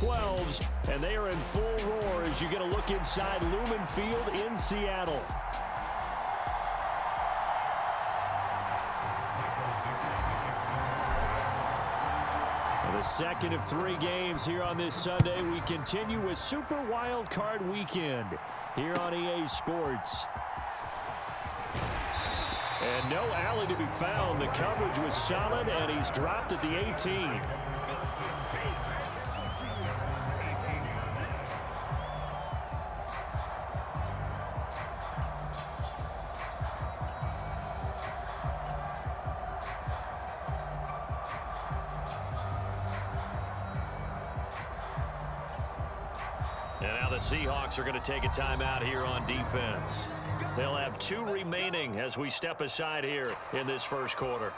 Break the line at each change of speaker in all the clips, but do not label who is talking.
12s, and they are in full roar as you get a look inside Lumen Field in Seattle. The second of 3 games here on this Sunday. We continue with Super Wild Card Weekend here on EA Sports. And no alley to be found. The coverage was solid, and he's dropped at the 18. And now the Seahawks are going to take a timeout here on defense. They'll have 2 remaining as we step aside here in this first quarter.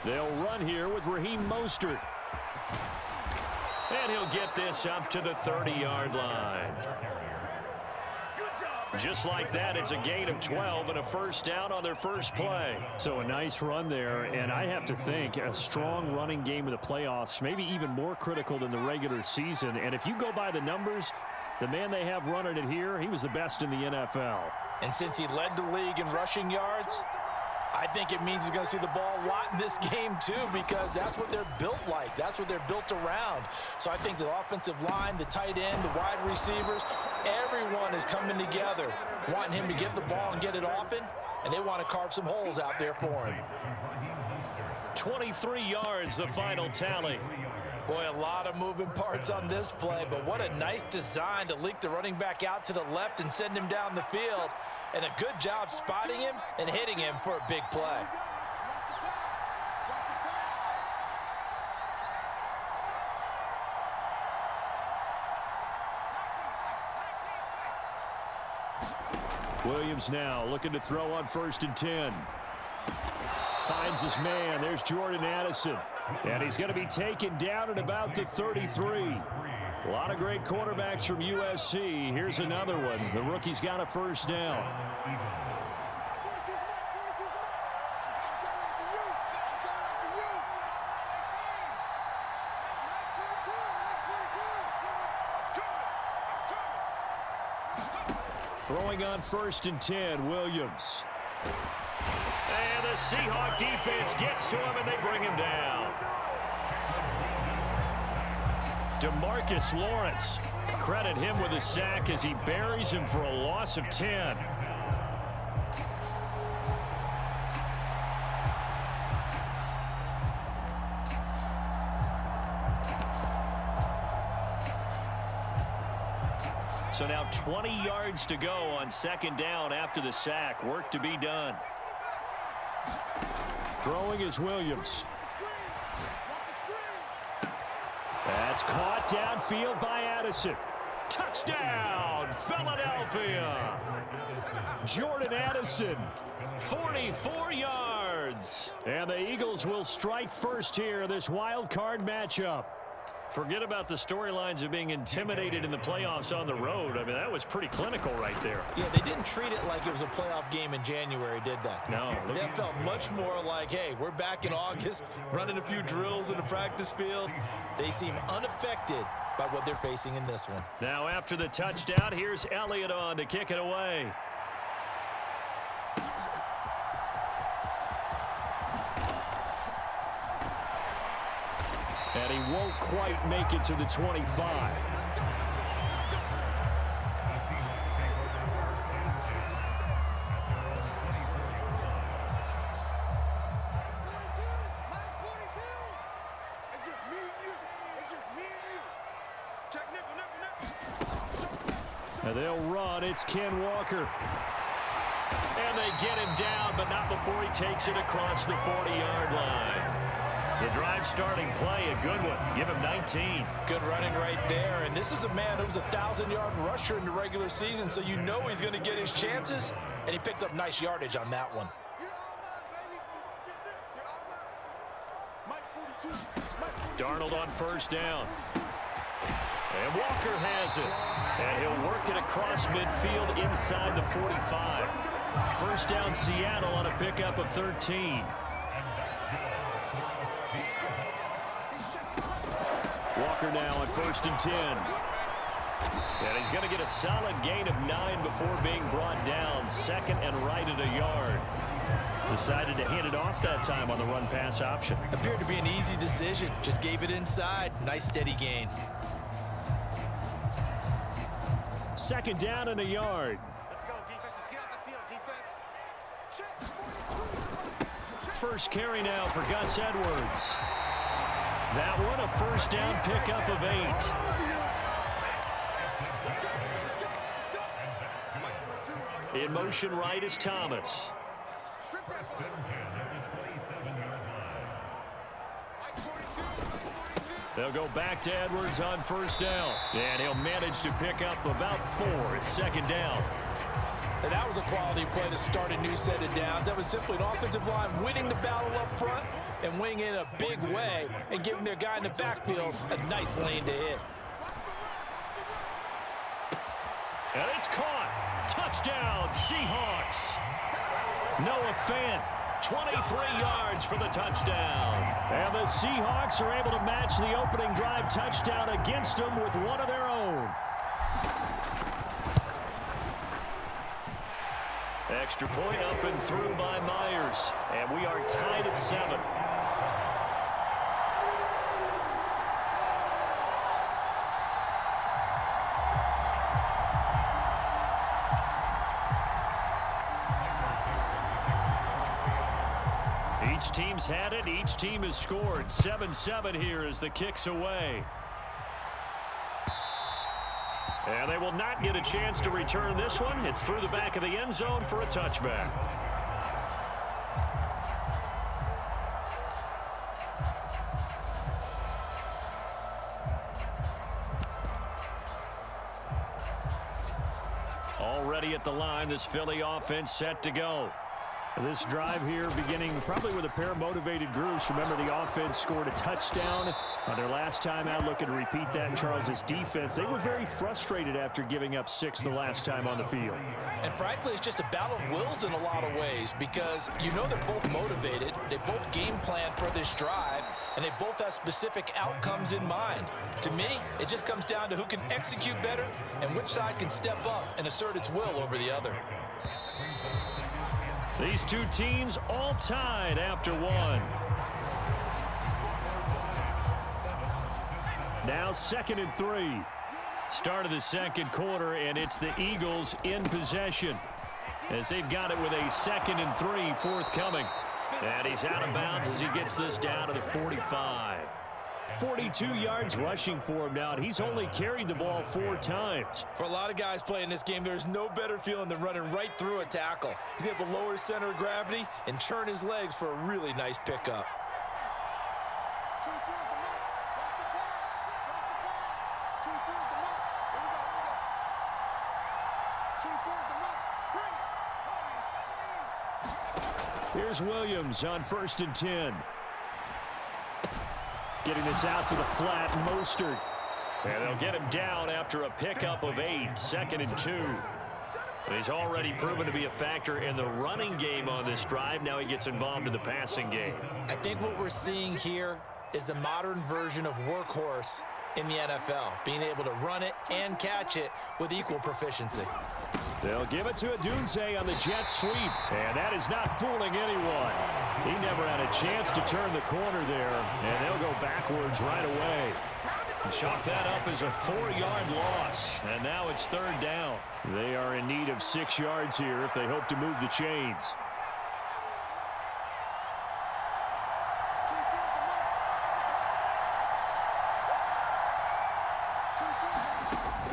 They'll run here with Raheem Mostert. And he'll get this up to the 30-yard line. Just like that, it's a gain of 12 and a first down on their first play. So a nice run there, and I have to think a strong running game in the playoffs, maybe even more critical than the regular season. And if you go by the numbers, the man they have running it here, he was the best in the NFL.
And since he led the league in rushing yards, I think it means he's going to see the ball a lot in this game, too, because that's what they're built like. That's what they're built around. So I think the offensive line, the tight end, the wide receivers, everyone is coming together, wanting him to get the ball and get it often, and they want to carve some holes out there for him.
23 yards, the final tally.
Boy, a lot of moving parts on this play, but what a nice design to leak the running back out to the left and send him down the field. And a good job spotting him and hitting him for a big play.
Williams now looking to throw on 1st and 10. Finds his man. There's Jordan Addison. And he's going to be taken down at about the 33. A lot of great quarterbacks from USC. Here's another one. The rookie's got a first down. Throwing on 1st and 10, Williams. And the Seahawk defense gets to him, and they bring him down. DeMarcus Lawrence, credit him with a sack as he buries him for a loss of 10. So now 20 yards to go on 2nd down after the sack. Work to be done. Throwing is Williams. That's caught downfield by Addison. Touchdown, Philadelphia. Jordan Addison, 44 yards. And the Eagles will strike first here in this wild card matchup. Forget about the storylines of being intimidated in the playoffs on the road. I mean, that was pretty clinical right there.
Yeah, they didn't treat it like it was a playoff game in January, did they?
No.
That felt much more like, hey, we're back in August, running a few drills in the practice field. They seem unaffected by what they're facing in this one.
Now after the touchdown, here's Elliott on to kick it away. And he won't quite make it to the 25. And they'll run. It's Ken Walker. And they get him down, but not before he takes it across the 40-yard line. The drive starting play, a good one. Give him 19.
Good running right there. And this is a man who was a 1,000-yard rusher in the regular season, so you know he's going to get his chances. and he picks up nice yardage on that one.
Darnold on first down. And Walker has it. And he'll work it across midfield inside the 45. First down Seattle on a pickup of 13. Walker now on first and 10. And he's going to get a solid gain of 9 before being brought down. Second and right at a yard. Decided to hand it off that time on the run-pass option.
Appeared to be an easy decision. Just gave it inside. Nice steady gain.
Second down and a yard.
Let's go, defense. Let's get out the field, defense.
First carry now for Gus Edwards. That one a first down pickup of 8. In motion right is Thomas. They'll go back to Edwards on first down. And he'll manage to pick up about 4 at second down.
And that was a quality play to start a new set of downs. That was simply an offensive line winning the battle up front and winning in a big way and giving their guy in the backfield a nice lane to hit.
And it's caught. Touchdown, Seahawks. Noah Fant, 23 yards for the touchdown. And the Seahawks are able to match the opening drive touchdown against them with one of their own. Extra point up and through by Myers. And we are tied at 7. Each team's had it. Each team has scored. 7-7 here as the kick's away. And they will not get a chance to return this one. It's through the back of the end zone for a touchback. Already at the line, this Philly offense set to go. This drive here beginning probably with a pair of motivated groups. Remember, the offense scored a touchdown on their last time out. Looking to repeat that in Charles's defense. They were very frustrated after giving up 6 the last time on the field.
And frankly, it's just a battle of wills in a lot of ways because you know they're both motivated. They both game plan for this drive, and they both have specific outcomes in mind. To me, it just comes down to who can execute better and which side can step up and assert its will over the other.
These two teams all tied after 1. Now 2nd and 3. Start of the second quarter, and it's the Eagles in possession as they've got it with a 2nd and 3 forthcoming. And he's out of bounds as he gets this down to the 45. 42 yards rushing for him now, and he's only carried the ball 4 times.
For a lot of guys playing this game, there's no better feeling than running right through a tackle. He's able to lower his center of gravity and churn his legs for a really nice pickup.
Here's Williams on first and 10. Getting this out to the flat, Mostert. And they'll get him down after a pickup of 8, 2nd and 2. He's already proven to be a factor in the running game on this drive. Now he gets involved in the passing game.
I think what we're seeing here is the modern version of workhorse in the NFL, being able to run it and catch it with equal proficiency.
They'll give it to Adunze on the jet sweep, and that is not fooling anyone. He never had a chance to turn the corner there, and they'll go backwards right away. Chalk that up as a 4-yard loss, and now it's 3rd down. They are in need of 6 yards here if they hope to move the chains.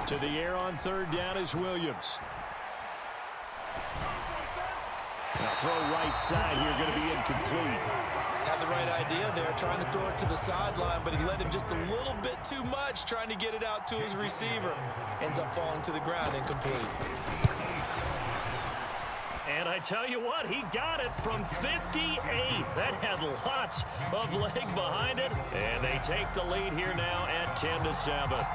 To the air on 3rd down is Williams. Now throw right side here, going to be incomplete.
Had the right idea there, trying to throw it to the sideline, but he led him just a little bit too much, trying to get it out to his receiver. Ends up falling to the ground, incomplete.
I tell you what, he got it from 58. That had lots of leg behind it. And they take the lead here now at 10-7.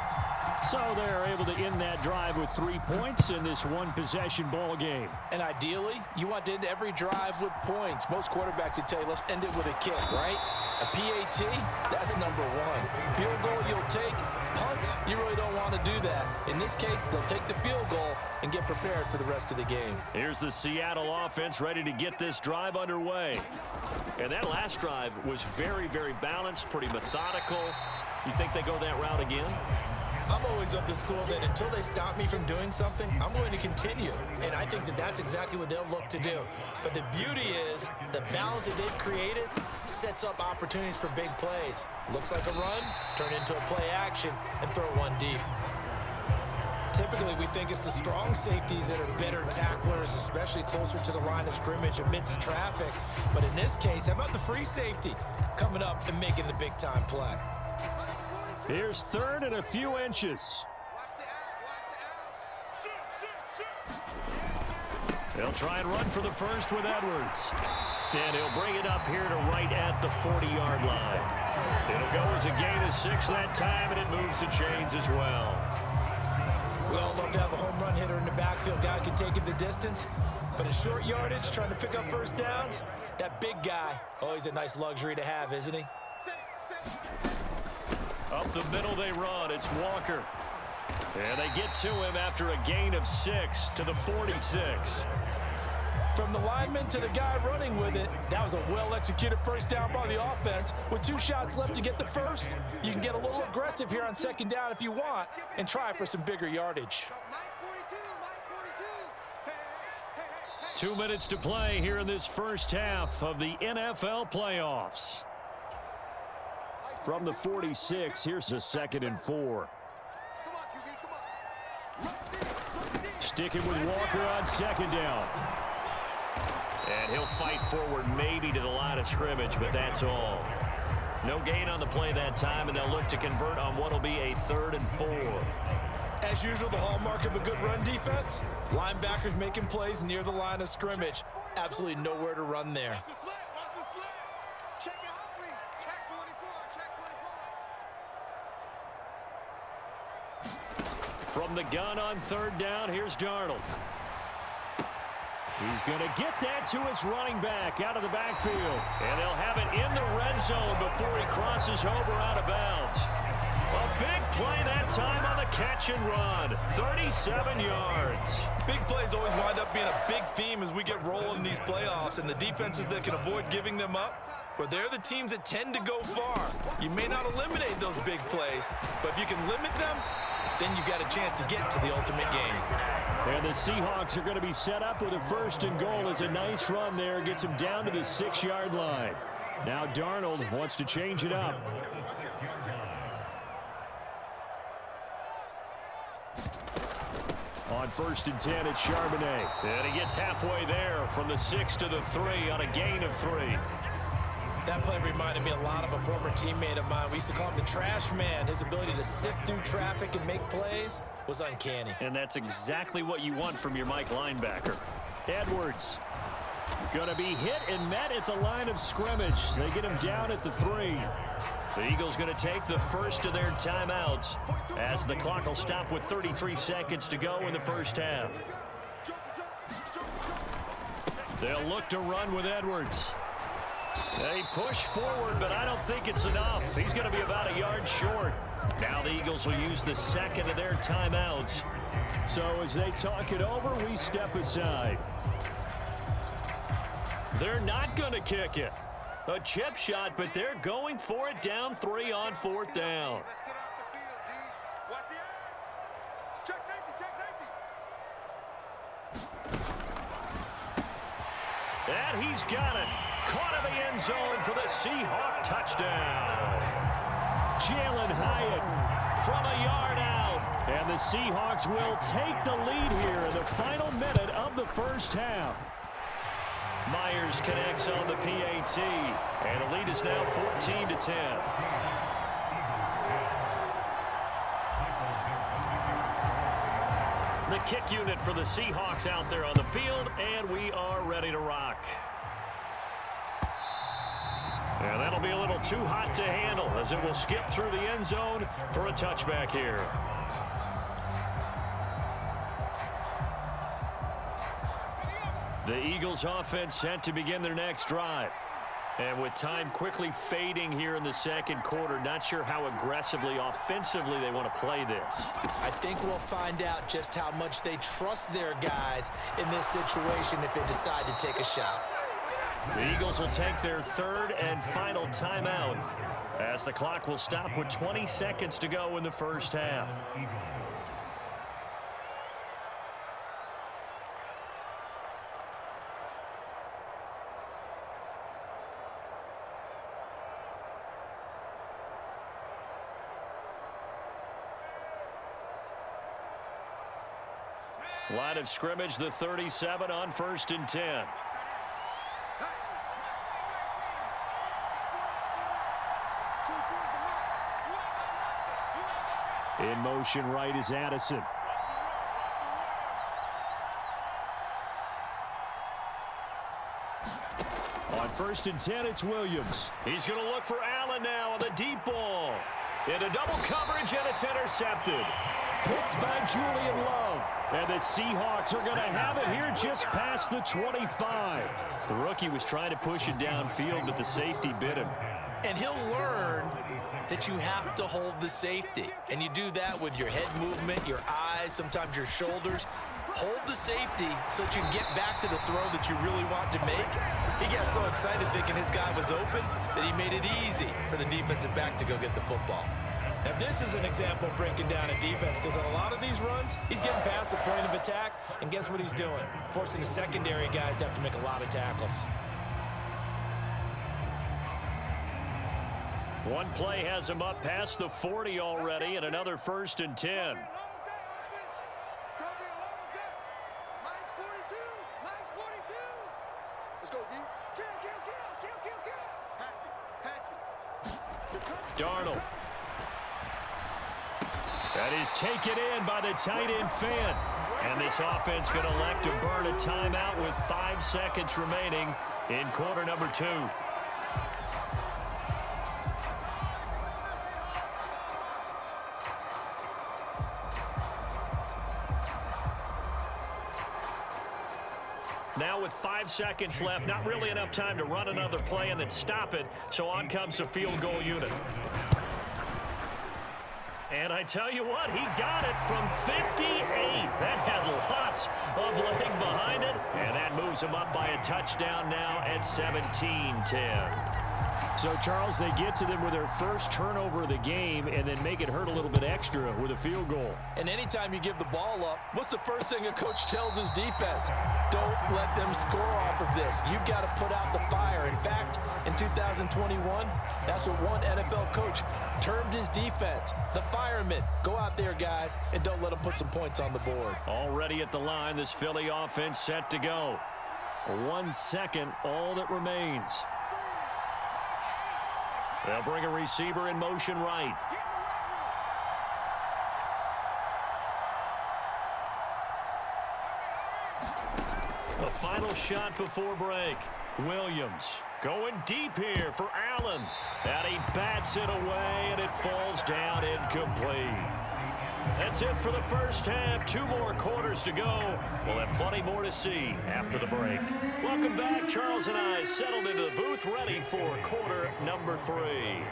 So they're able to end that drive with 3 points in this one-possession ball game.
And ideally, you want to end every drive with points. Most quarterbacks would tell you, let's end it with a kick, right? A PAT, that's number one. Field goal you'll take. Punts, you really don't want to do that. In this case, they'll take the field goal and get prepared for the rest of the game.
Here's the Seattle offense ready to get this drive underway. And that last drive was very, very balanced, pretty methodical. You think they go that route again?
I'm always of the school that until they stop me from doing something, I'm going to continue. And I think that that's exactly what they'll look to do. But the beauty is the balance that they've created sets up opportunities for big plays. Looks like a run, turn into a play action, and throw one deep. Typically, we think it's the strong safeties that are better tacklers, especially closer to the line of scrimmage amidst traffic. But in this case, how about the free safety coming up and making the big-time play?
Here's third and a few inches. They'll try and run for the first with Edwards. And he'll bring it up here to right at the 40-yard line. It'll go as a gain of 6 that time, and it moves the chains as well.
We all love to have a home run hitter in the backfield. Guy can take it the distance. But in short yardage, trying to pick up first downs, that big guy, always a nice luxury to have, isn't he?
Up the middle they run. It's Walker. And they get to him after a gain of 6 to the 46.
From the lineman to the guy running with it, that was a well-executed first down by the offense. With 2 shots left to get the first, you can get a little aggressive here on second down if you want and try for some bigger yardage.
2 minutes to play here in this first half of the NFL playoffs. From the 46, here's a 2nd and 4. Sticking with Walker on second down. And he'll fight forward maybe to the line of scrimmage, but that's all. No gain on the play that time, and they'll look to convert on what will be a 3rd and 4.
As usual, the hallmark of a good run defense, linebackers making plays near the line of scrimmage. Absolutely nowhere to run there.
From the gun on 3rd down, here's Darnold. He's going to get that to his running back out of the backfield. And they'll have it in the red zone before he crosses over out of bounds. A big play that time on the catch and run. 37 yards.
Big plays always wind up being a big theme as we get rolling in these playoffs, and the defenses that can avoid giving them up, well, they're the teams that tend to go far. You may not eliminate those big plays, but if you can limit them, then you've got a chance to get to the ultimate game.
And the Seahawks are going to be set up with a 1st and goal. It's a nice run there. Gets him down to the 6-yard line. Now Darnold wants to change it up. On 1st and 10, it's Charbonnet. And he gets halfway there from the 6 to the 3 on a gain of 3.
That play reminded me a lot of a former teammate of mine. We used to call him the trash man. His ability to sift through traffic and make plays was uncanny.
And that's exactly what you want from your Mike linebacker. Edwards going to be hit and met at the line of scrimmage. They get him down at the 3. The Eagles going to take the first of their timeouts as the clock will stop with 33 seconds to go in the first half. They'll look to run with Edwards. They push forward, but I don't think it's enough. He's going to be about a yard short. Now the Eagles will use the 2nd of their timeouts. So as they talk it over, we step aside. They're not going to kick it. A chip shot, but they're going for it down 3 on 4th down. And he's got it. Caught in the end zone for the Seahawk touchdown. Jalen Hyatt from a yard out. And the Seahawks will take the lead here in the final minute of the first half. Myers connects on the PAT. And the lead is now 14-10. The kick unit for the Seahawks out there on the field, and we are ready to rock. And that'll be a little too hot to handle as it will skip through the end zone for a touchback here. The Eagles offense set to begin their next drive. And with time quickly fading here in the second quarter, not sure how aggressively, offensively they want to play this.
I think we'll find out just how much they trust their guys in this situation if they decide to take a shot.
The Eagles will take their third and final timeout as the clock will stop with 20 seconds to go in the first half. Line of scrimmage, the 37 on 1st and 10. In motion right is Addison. On 1st and 10, it's Williams. He's going to look for Allen now on the deep ball. Into double coverage, and it's intercepted. Picked by Julian Love. And the Seahawks are going to have it here just past the 25. The rookie was trying to push it downfield, but the safety bit him.
And he'll learn that you have to hold the safety. And you do that with your head movement, your eyes, sometimes your shoulders. Hold the safety so that you can get back to the throw that you really want to make. He got so excited thinking his guy was open that he made it easy for the defensive back to go get the football. Now, this is an example of breaking down a defense because on a lot of these runs, he's getting past the point of attack, and guess what he's doing? Forcing the secondary guys to have to make a lot of tackles.
One play has him up past the 40 already, and another 1st and 10.
It's going to be a long day. Mike's 42. Mike's 42. Let's go, D. Kill. Patchy.
Darnold. That is taken in by the tight end Fan. And this offense going to elect to burn a timeout with 5 seconds remaining in quarter number 2. Now with 5 seconds left, not really enough time to run another play and then stop it, so on comes the field goal unit. And I tell you what, he got it from 58. That had lots of leg behind it, and that moves him up by a touchdown now at 17-10. So, Charles, they get to them with their first turnover of the game and then make it hurt a little bit extra with a field goal.
And anytime you give the ball up, what's the first thing a coach tells his defense? Don't let them score off of this. You've got to put out the fire. In fact, in 2021, that's what one NFL coach termed his defense. The firemen. Go out there, guys, and don't let them put some points on the board.
Already at the line, this Philly offense set to go. 1 second, all that remains. They'll bring a receiver in motion right. The final shot before break. Williams going deep here for Allen. And he bats it away, and it falls down incomplete. That's it for the first half. 2 more quarters to go. We'll have plenty more to see after the break. Welcome back. Charles and I settled into the booth, ready for quarter number 3.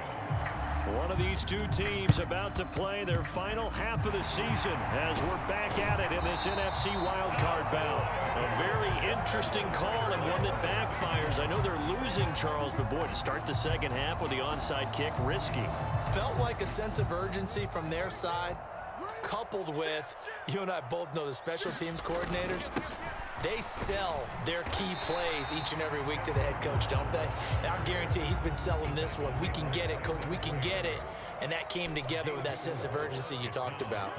One of these two teams about to play their final half of the season as we're back at it in this NFC wildcard bout. A very interesting call and one that backfires. I know they're losing, Charles, but boy, to start the second half with the onside kick, risky.
Felt like a sense of urgency from their side, coupled with, you and I both know the special teams coordinators, they sell their key plays each and every week to the head coach, don't they? And I guarantee he's been selling this one. We can get it, coach, we can get it. And that came together with that sense of urgency you talked about.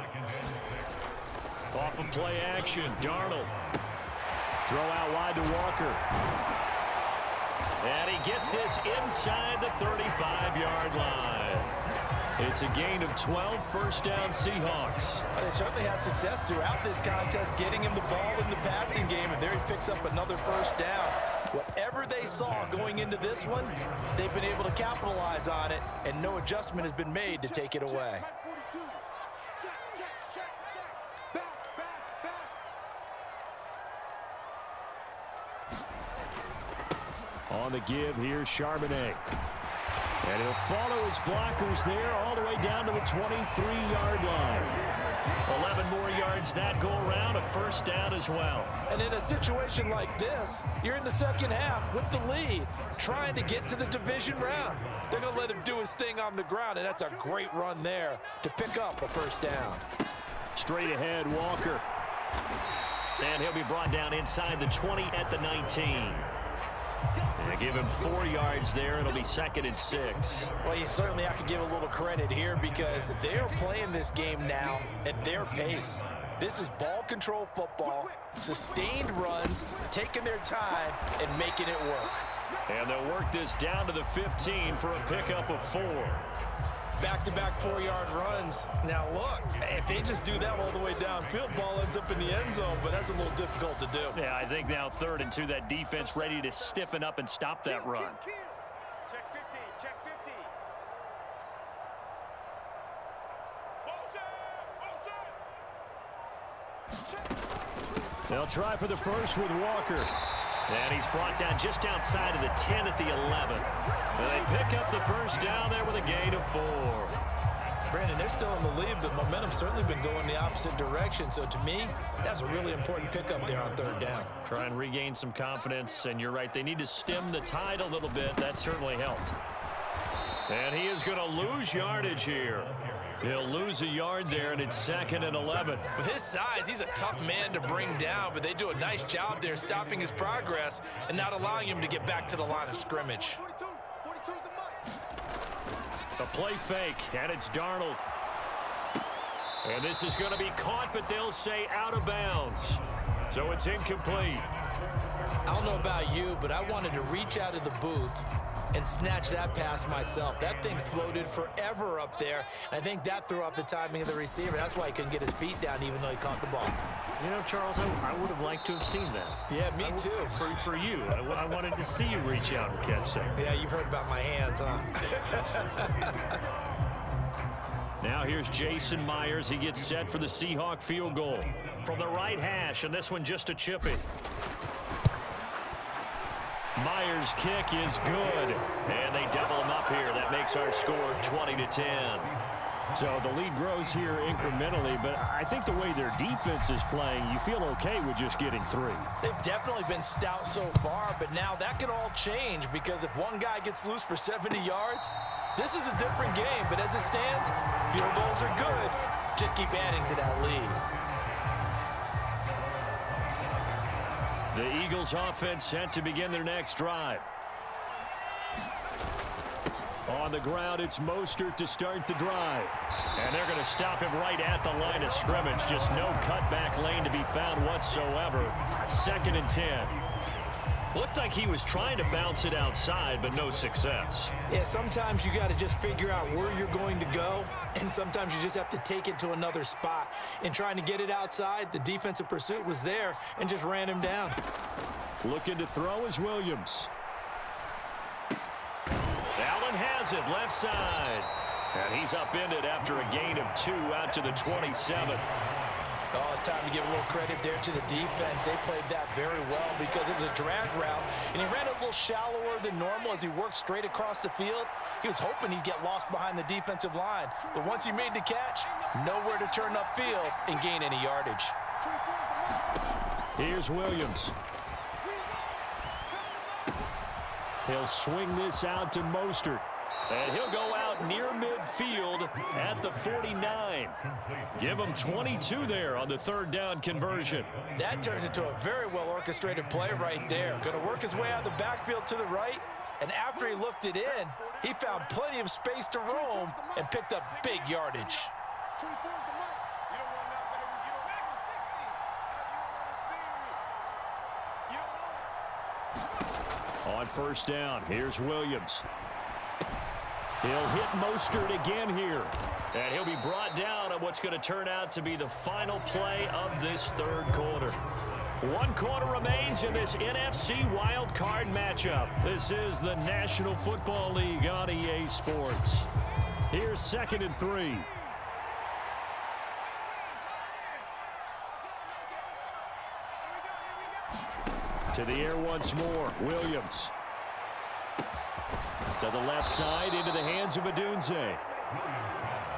Off of play action, Darnold. Throw out wide to Walker. And he gets this inside the 35-yard line. It's a gain of 12, first down Seahawks.
They certainly had success throughout this contest getting him the ball in the passing game, and there he picks up another first down. Whatever they saw going into this one, they've been able to capitalize on it, and no adjustment has been made to take it away.
On the give, here's Charbonnet. And he'll follow his blockers there all the way down to the 23-yard line. 11 more yards that go around, a first down as well.
And in a situation like this, you're in the second half with the lead, trying to get to the division round. They're going to let him do his thing on the ground, and that's a great run there to pick up a first down.
Straight ahead, Walker. And he'll be brought down inside the 20 at the 19. They give him 4 yards there. It'll be 2nd and 6.
Well, you certainly have to give a little credit here because they're playing this game now at their pace. This is ball control football, sustained runs, taking their time and making it work.
And they'll work this down to the 15 for a pickup of 4.
Back-to-back 4-yard runs. Now, look, if they just do that all the way downfield, ball ends up in the end zone, but that's a little difficult to do.
Yeah, I think now 3rd and 2, that defense ready to stiffen up and stop that run.
Check 50, check 50.
They'll try for the first with Walker. And he's brought down just outside of the 10 at the 11. And they pick up the first down there with a gain of 4.
Brandon, they're still in the lead, but momentum's certainly been going the opposite direction. So to me, that's a really important pickup there on 3rd down.
Try and regain some confidence, and you're right, they need to stem the tide a little bit. That certainly helped. And he is going to lose yardage here. He'll lose a yard there, and it's 2nd and 11.
With his size, he's a tough man to bring down, but they do a nice job there stopping his progress and not allowing him to get back to the line of scrimmage.
42 is the mark.
A play fake, and it's Darnold. And this is going to be caught, but they'll say out of bounds. So it's incomplete.
I don't know about you, but I wanted to reach out of the booth and snatch that pass myself. That thing floated forever up there. I think that threw off the timing of the receiver. That's why he couldn't get his feet down even though he caught the ball.
You know, Charles, I would have liked to have seen that.
Yeah, me too.
For you. I wanted to see you reach out and catch that.
Yeah, you've heard about my hands, huh?
Now here's Jason Myers. He gets set for the Seahawk field goal from the right hash, and this one just a chippy. Myers' kick is good, and they double him up here. That makes our score 20-10. So the lead grows here incrementally, but I think the way their defense is playing, you feel okay with just getting 3.
They've definitely been stout so far, but now that could all change because if one guy gets loose for 70 yards, this is a different game. But as it stands, field goals are good. Just keep adding to that lead.
The Eagles offense set to begin their next drive. On the ground, it's Mostert to start the drive. And they're going to stop him right at the line of scrimmage. Just no cutback lane to be found whatsoever. 2nd and 10. Looked like he was trying to bounce it outside, but no success.
Yeah, sometimes you got to just figure out where you're going to go, and sometimes you just have to take it to another spot. In trying to get it outside, the defensive pursuit was there and just ran him down.
Looking to throw is Williams. Allen has it, left side. And he's upended after a gain of 2 out to the 27.
Oh, it's time to give a little credit there to the defense. They played that very well because it was a drag route, and he ran a little shallower than normal as he worked straight across the field. He was hoping he'd get lost behind the defensive line, but once he made the catch, nowhere to turn upfield and gain any yardage.
Here's Williams. He'll swing this out to Mostert. And he'll go out near midfield at the 49. Give him 22 there on the 3rd down conversion.
That turned into a very well-orchestrated play right there. Going to work his way out of the backfield to the right, and after he looked it in, he found plenty of space to roam and picked up big yardage.
24 is the mark. You don't want that better. You don't want 60. You don't want.
On 1st down, here's Williams. He'll hit Mostert again here. And he'll be brought down on what's going to turn out to be the final play of this third quarter. 1 quarter remains in this NFC Wild Card matchup. This is the National Football League on EA Sports. Here's 2nd and 3. To the air once more. Williams. To the left side, into the hands of Adunze.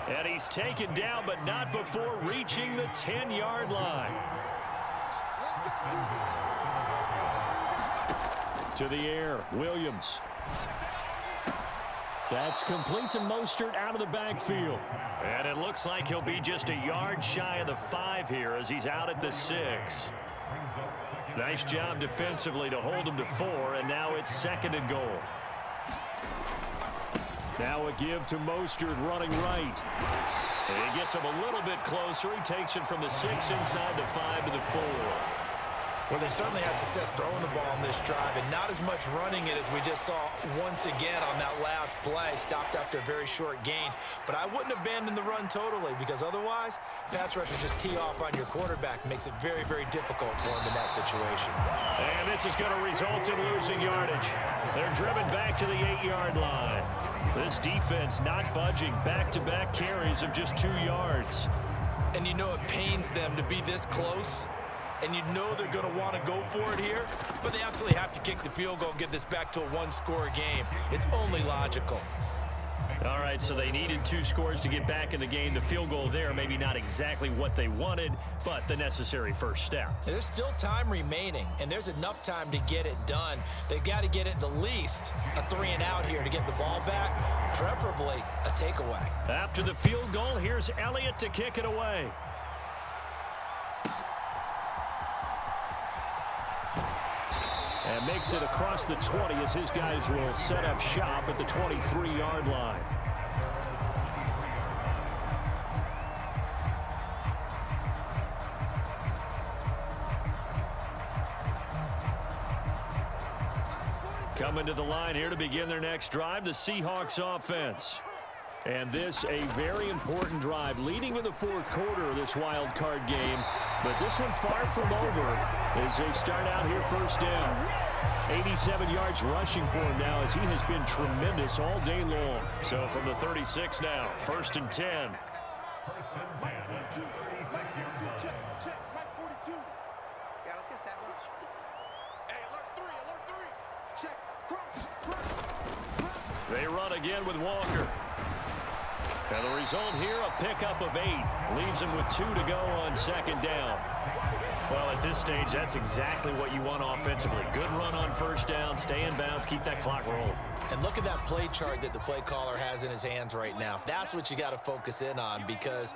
And he's taken down, but not before reaching the 10-yard line. To the air, Williams. That's complete to Mostert out of the backfield. And it looks like he'll be just a yard shy of the 5 here as he's out at the 6. Nice job defensively to hold him to 4, and now it's 2nd and goal. Now a give to Mostert running right. And he gets him a little bit closer. He takes it from the 6 inside the 5 to the 4.
Well, they certainly had success throwing the ball on this drive and not as much running it as we just saw once again on that last play. Stopped after a very short gain. But I wouldn't abandon the run totally because otherwise, pass rushers just tee off on your quarterback. Makes it very, very difficult for him in that situation.
And this is going to result in losing yardage. They're driven back to the 8-yard line. This defense not budging. Back-to-back carries of just 2 yards.
And you know it pains them to be this close. And you know they're going to want to go for it here, but they absolutely have to kick the field goal and get this back to a 1-score game. It's only logical.
All right, so they needed 2 scores to get back in the game. The field goal there, maybe not exactly what they wanted, but the necessary first step.
There's still time remaining, and there's enough time to get it done. They've got to get it the least a 3-and-out here to get the ball back, preferably a takeaway.
After the field goal, here's Elliott to kick it away. And makes it across the 20 as his guys will set up shop at the 23-yard line. Coming to the line here to begin their next drive, the Seahawks offense. And this a very important drive leading in the 4th quarter of this wild card game. But this one far from over as they start out here first down. 87 yards rushing for him now as he has been tremendous all day long. So from the 36 now, 1st and 10.
Yeah, let's get a sandwich. Hey, alert 3. Check. Cross.
They run again with Walker. And the result here, a pickup of 8. Leaves him with 2 to go on 2nd down. Well, at this stage, that's exactly what you want offensively. Good run on 1st down, stay in bounds, keep that clock rolling.
And look at that play chart that the play caller has in his hands right now. That's what you got to focus in on because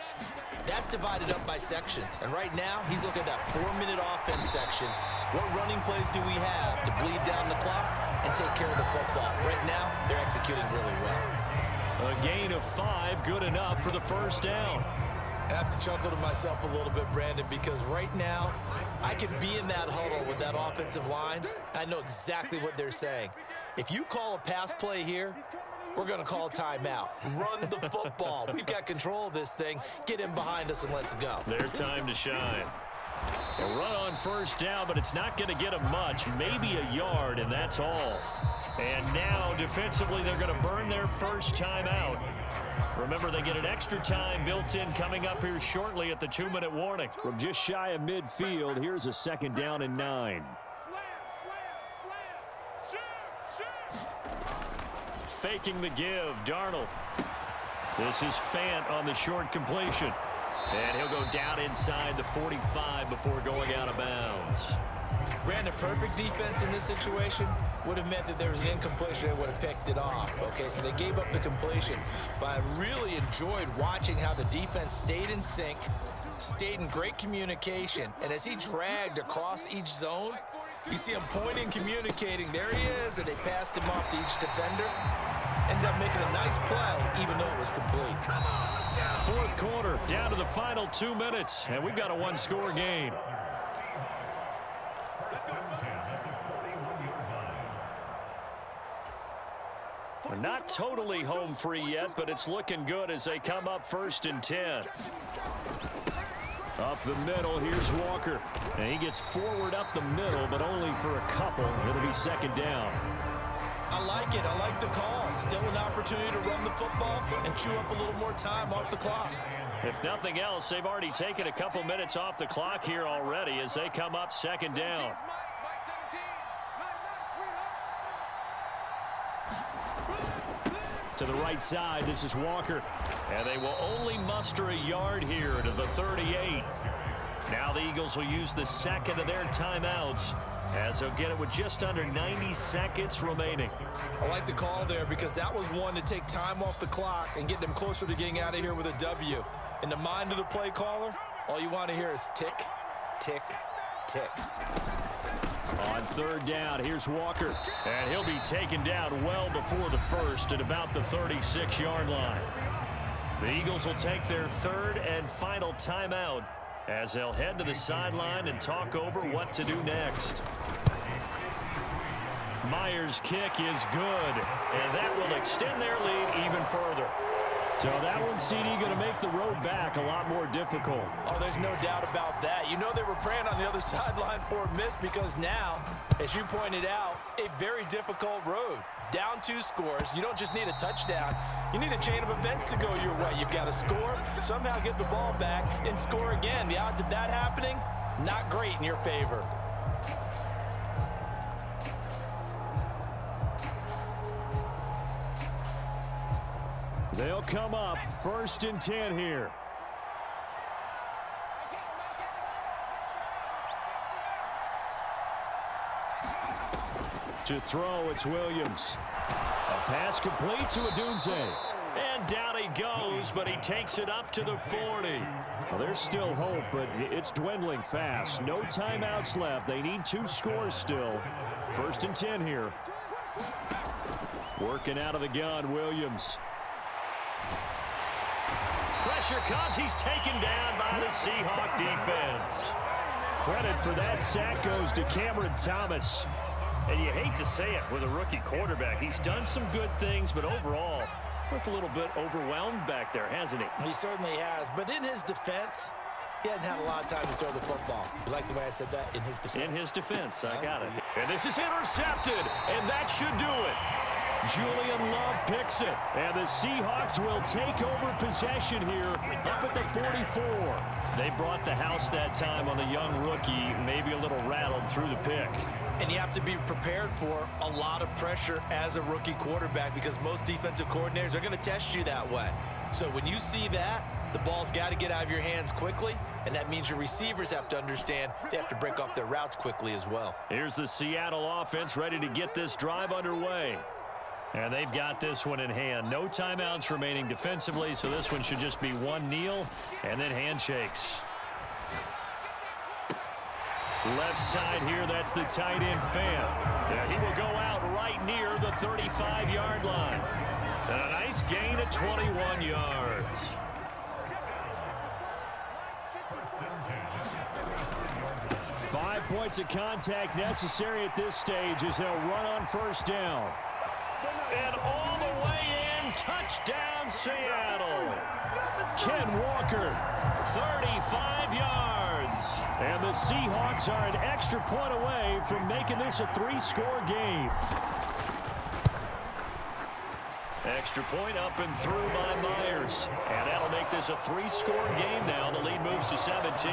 that's divided up by sections. And right now, he's looking at that 4-minute offense section. What running plays do we have to bleed down the clock and take care of the football? Right now, they're executing really well.
A gain of 5, good enough for the 1st down.
I have to chuckle to myself a little bit, Brandon, because right now I could be in that huddle with that offensive line. I know exactly what they're saying. If you call a pass play here, we're going to call a timeout. Run the football. We've got control of this thing. Get in behind us and let's go.
Their time to shine. A run on 1st down, but it's not going to get them much. Maybe a yard, and that's all. And now, defensively, they're going to burn their first time out. Remember, they get an extra time built in coming up here shortly at the 2-minute warning. From just shy of midfield, here's a 2nd down and 9. Faking the give, Darnold. This is Fant on the short completion. And he'll go down inside the 45 before going out of bounds.
Brandon, perfect defense in this situation would have meant that there was an incompletion and would have picked it off. Okay, so they gave up the completion. But I really enjoyed watching how the defense stayed in sync, stayed in great communication. And as he dragged across each zone, you see him pointing, communicating. There he is, and they passed him off to each defender. Ended up making a nice play, even though it was complete.
4th quarter, down to the final 2 minutes, and we've got a 1-score game. Not totally home free yet, but it's looking good as they come up 1st and 10. Up the middle, here's Walker. And he gets forward up the middle, but only for a couple. It'll be 2nd down.
I like it. I like the call. Still an opportunity to run the football and chew up a little more time off the clock.
If nothing else, they've already taken a couple minutes off the clock here already as they come up 2nd down. To the right side, this is Walker. And they will only muster a yard here to the 38. Now the Eagles will use the 2nd of their timeouts as they'll get it with just under 90 seconds remaining.
I like the call there because that was one to take time off the clock and get them closer to getting out of here with a W. In the mind of the play caller, all you want to hear is tick, tick, tick.
On 3rd down, here's Walker. And he'll be taken down well before the 1st at about the 36-yard line. The Eagles will take their 3rd and final timeout as they'll head to the sideline and talk over what to do next. Myers' kick is good, and that will extend their lead even further. So that one, CD, going to make the road back a lot more difficult.
Oh, there's no doubt about that. You know they were praying on the other sideline for a miss because now, as you pointed out, a very difficult road. Down 2 scores. You don't just need a touchdown. You need a chain of events to go your way. You've got to score, somehow get the ball back, and score again. The odds of that happening, not great in your favor.
They'll come up 1st and 10 here. To throw, it's Williams. A pass complete to Adunze. And down he goes, but he takes it up to the 40. Well, there's still hope, but it's dwindling fast. No timeouts left. They need 2 scores still. 1st and 10 here. Working out of the gun, Williams. Pressure comes. He's taken down by the Seahawk defense. Credit for that sack goes to Cameron Thomas. And you hate to say it with a rookie quarterback. He's done some good things, but overall, looked a little bit overwhelmed back there, hasn't he?
He certainly has. But in his defense, he hasn't had a lot of time to throw the football. You like the way I said that? In his defense.
In his defense. I got it. And this is intercepted, and that should do it. Julian Love picks it, and the Seahawks will take over possession here up at the 44. They brought the house that time on the young rookie, maybe a little rattled through the pick.
And you have to be prepared for a lot of pressure as a rookie quarterback because most defensive coordinators are going to test you that way. So when you see that, the ball's got to get out of your hands quickly, and that means your receivers have to understand they have to break off their routes quickly as well.
Here's the Seattle offense ready to get this drive underway. And they've got this one in hand. No timeouts remaining defensively, so this one should just be one kneel and then handshakes. Left side here, that's the tight end Fan. He will go out right near the 35-yard line. And a nice gain of 21 yards. Five points of contact necessary at this stage as they'll run on 1st down. And all the way in, touchdown Seattle. Ken Walker, 35 yards. And the Seahawks are an extra point away from making this a 3-score game. Extra point up and through by Myers. And that'll make this a 3-score game now. The lead moves to 17.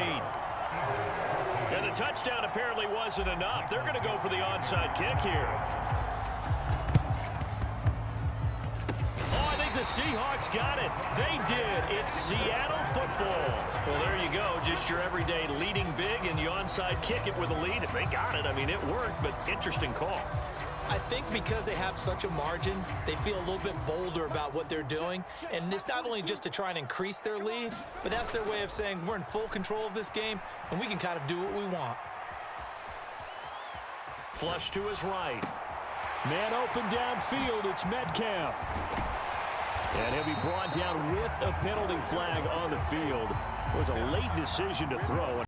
And the touchdown apparently wasn't enough. They're going to go for the onside kick here. The Seahawks got it. They did. It's Seattle football. Well, there you go. Just your everyday leading big and you onside kick it with a lead. And they got it. I mean, it worked, but interesting call.
I think because they have such a margin, they feel a little bit bolder about what they're doing. And it's not only just to try and increase their lead, but that's their way of saying we're in full control of this game and we can kind of do what we want.
Flush to his right. Man open downfield. It's Metcalf. And he'll be brought down with a penalty flag on the field. It was a late decision to throw.